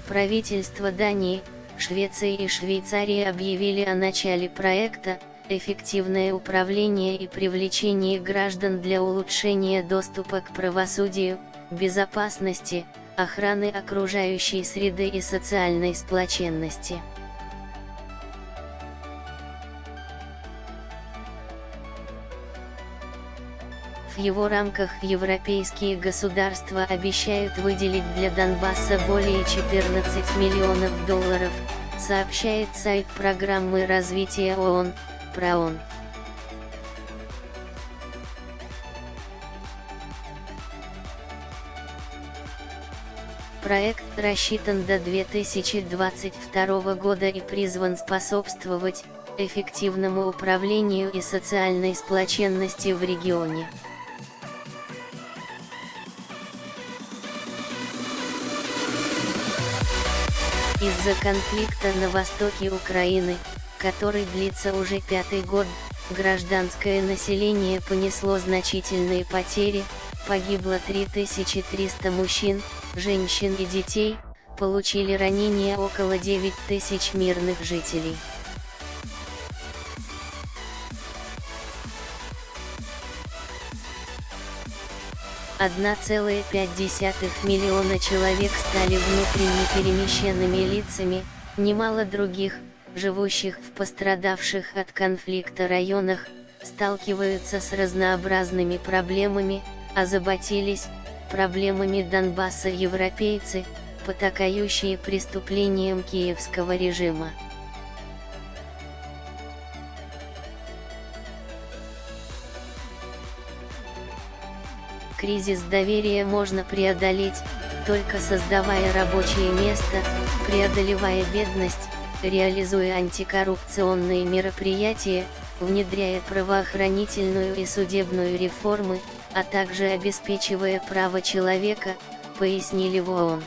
Правительства Дании, Швеции и Швейцарии объявили о начале проекта «Эффективное управление и привлечение граждан для улучшения доступа к правосудию, безопасности, охраны окружающей среды и социальной сплоченности». В его рамках европейские государства обещают выделить для Донбасса более 14 миллионов долларов, сообщает сайт программы развития ООН, ПРООН. Проект рассчитан до 2022 года и призван способствовать эффективному управлению и социальной сплоченности в регионе. Из-за конфликта на востоке Украины, который длится уже 5-й год, гражданское население понесло значительные потери, погибло 3300 мужчин, женщин и детей, получили ранения около 9000 мирных жителей. $1,5 миллиона человек стали внутренне перемещенными лицами, немало других, живущих в пострадавших от конфликта районах, сталкиваются с разнообразными проблемами, озаботились проблемами Донбасса европейцы, потакающие преступлениям киевского режима. Кризис доверия можно преодолеть, только создавая рабочие места, преодолевая бедность, реализуя антикоррупционные мероприятия, внедряя правоохранительную и судебную реформы, а также обеспечивая права человека, пояснили в ООН.